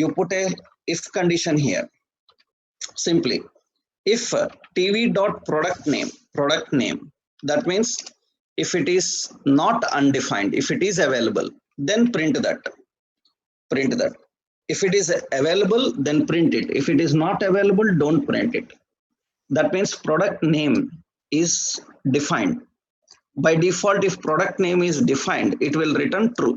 you put a if condition here. Simply, if tv dot product name, that means if it is not undefined, if it is available, then print that. If it is available, then print it. If it is not available, don't print it. That means product name is defined. By default, if product name is defined, it will return true.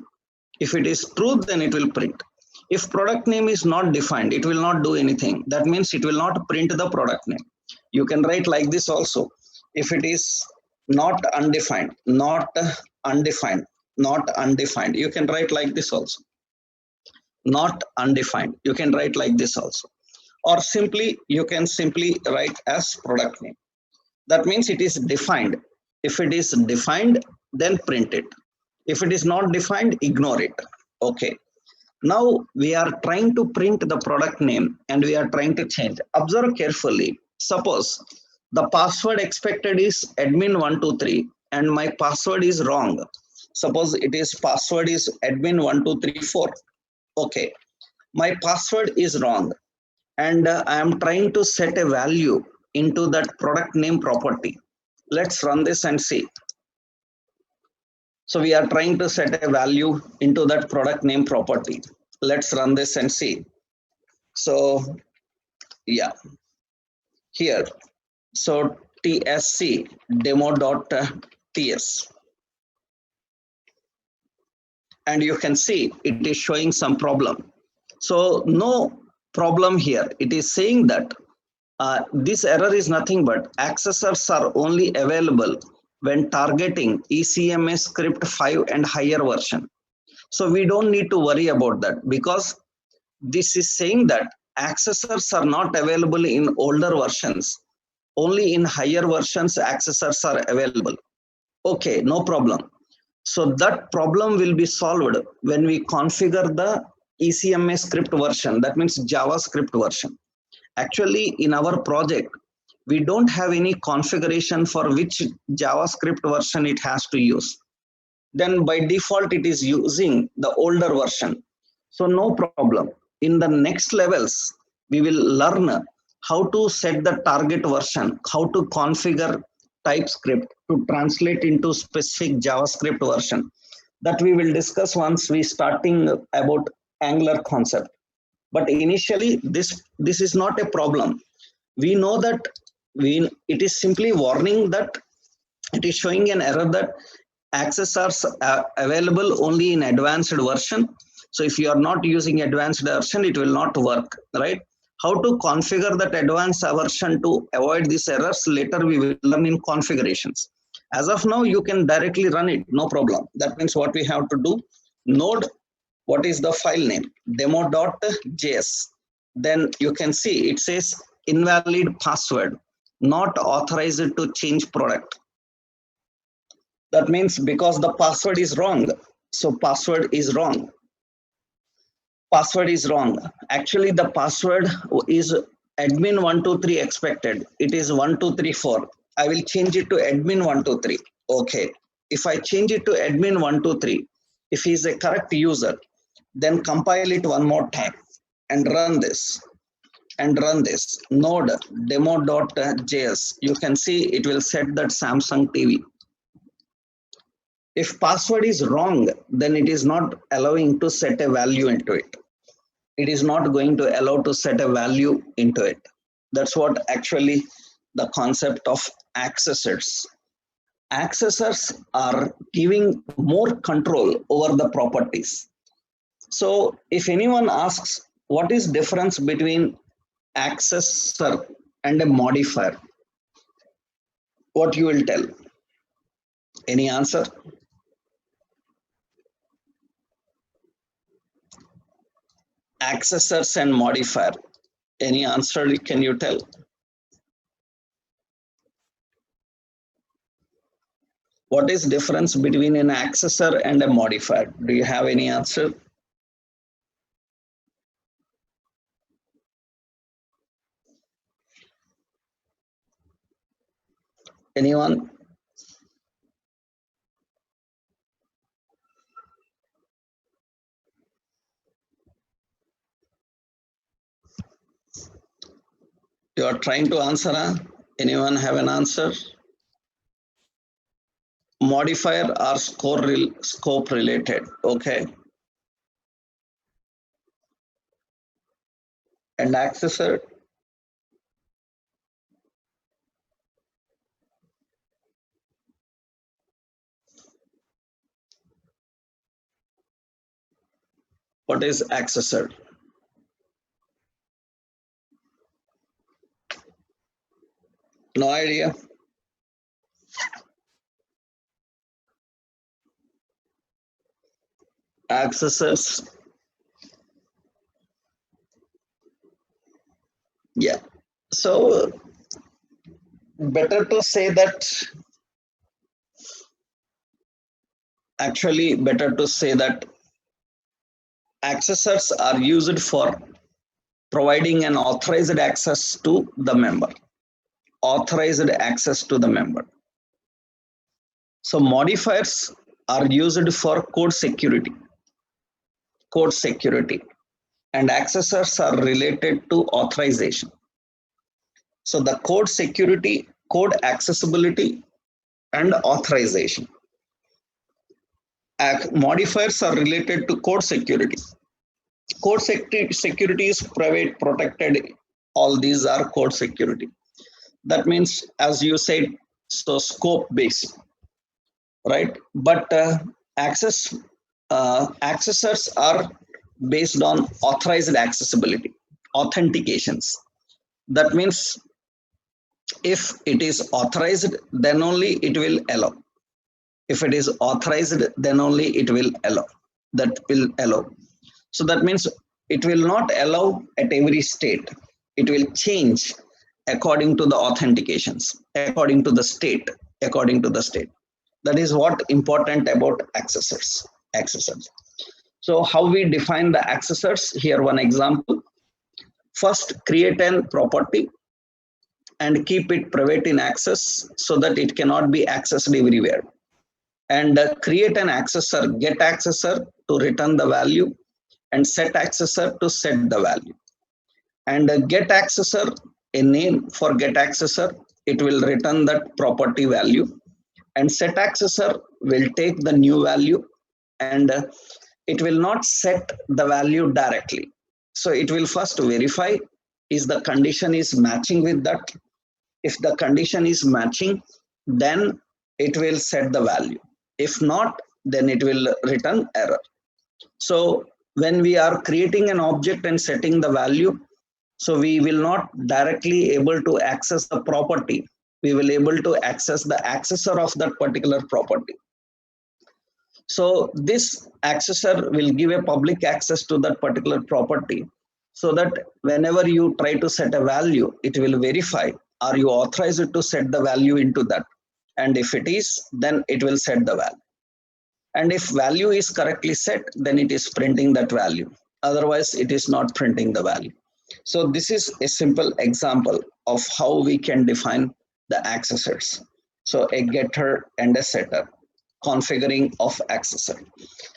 If it is true, then it will print. If product name is not defined, it will not do anything. That means it will not print the product name. You can write like this also. If it is not undefined, you can write like this also. Not undefined, you can write like this also. Or simply, you can simply write as product name. That means it is defined. If it is defined, then print it. If it is not defined, ignore it. Okay. Now we are trying to print the product name and we are trying to change. Observe carefully. Suppose the password expected is admin123 and my password is wrong. Suppose it is password is admin1234. Okay. My password is wrong and I am trying to set a value into that product name property. Let's run this and see. So we are trying to set a value into that product name property. Let's run this and see. So yeah, here, so tsc demo.ts, and you can see it is showing some problem. So no problem here. It is saying that this error is nothing but accessors are only available when targeting ECMA script 5 and higher version. So we don't need to worry about that, because this is saying that accessors are not available in older versions. Only in higher versions accessors are available. Okay, no problem. So that problem will be solved when we configure the ECMA script version, that means JavaScript version. Actually, in our project, we don't have any configuration for which JavaScript version it has to use. Then by default, it is using the older version. So no problem. In the next levels, we will learn how to set the target version, how to configure Typescript to translate into specific JavaScript version. That we will discuss once we starting about Angular concept. But initially, this is not a problem. We know that it is simply warning that it is showing an error that accessors are available only in advanced version. So if you are not using advanced version, it will not work, right? How to configure that advanced version to avoid these errors, later we will learn in configurations. As of now, you can directly run it, no problem. That means what we have to do, node, what is the file name, demo.js. Then you can see it says invalid password, not authorized to change product. That means because the password is wrong. So password is wrong. Password is wrong. Actually, the password is admin123 expected. It is 1234. I will change it to admin123. Okay. If I change it to admin123, if he is a correct user, then compile it one more time and run this. Node demo.js. You can see it will set that Samsung TV. If password is wrong, then it is not allowing to set a value into it. It is not going to allow to set a value into it. That's what actually the concept of accessors. Accessors are giving more control over the properties. So if anyone asks what is difference between accessor and a modifier, what you will tell? Any answer? Accessors and modifier. Any answer can you tell? What is difference between an accessor and a modifier? Do you have any answer? Anyone? You are trying to answer, huh? Anyone have an answer? Modifier or scope related, okay. And accessor, what is accessor? No idea. Accessors, yeah. So better to say that, actually better to say that accessors are used for providing an authorized access to the member. Authorized access to the member. So modifiers are used for code security. Code security. And accessors are related to authorization. So the code security, code accessibility, and authorization. Modifiers are related to code security. Code security is private, protected. All these are code security. That means, as you said, so scope based, right? But accessors are based on authorized accessibility, authentications. That means if it is authorized, then only it will allow. If it is authorized, then only it will allow. That will allow. So that means it will not allow at every state. It will change according to the authentications, according to the state, according to the state. That is what important about accessors. Accessors. So how we define the accessors? Here one example. First, create an property and keep it private in access so that it cannot be accessed everywhere. And create an accessor, get accessor to return the value, and set accessor to set the value. And get accessor, a name for get accessor, it will return that property value. And set accessor will take the new value, and it will not set the value directly. So it will first verify is the condition is matching with that. If the condition is matching, then it will set the value. If not, then it will return error. So when we are creating an object and setting the value, so we will not directly able to access the property. We will able to access the accessor of that particular property. So this accessor will give a public access to that particular property, so that whenever you try to set a value, it will verify, are you authorized to set the value into that? And if it is, then it will set the value. And if value is correctly set, then it is printing that value. Otherwise, it is not printing the value. So this is a simple example of how we can define the accessors. So a getter and a setter, configuring of accessor.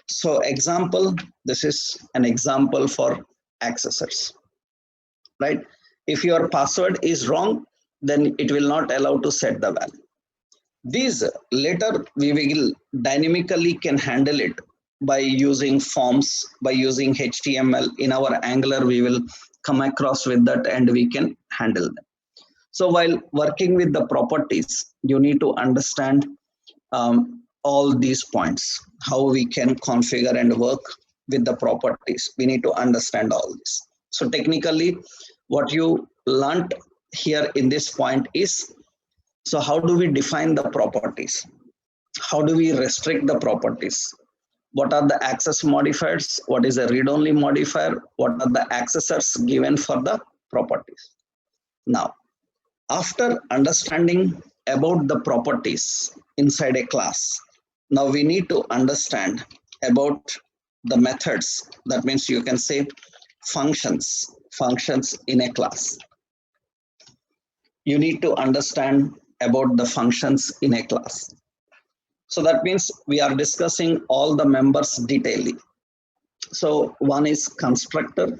So example, this is an example for accessors, right? If your password is wrong, then it will not allow to set the value. These later we will dynamically can handle it by using forms, by using HTML. In our Angular, we will come across with that and we can handle them. So while working with the properties, you need to understand all these points, how we can configure and work with the properties. We need to understand all this. So technically, what you learned here in this point is, so how do we define the properties? How do we restrict the properties? What are the access modifiers? What is a read-only modifier? What are the accessors given for the properties? Now, after understanding about the properties inside a class, now we need to understand about the methods. That means you can say functions in a class. You need to understand about the functions in a class. So that means we are discussing all the members detailedly. So one is constructor,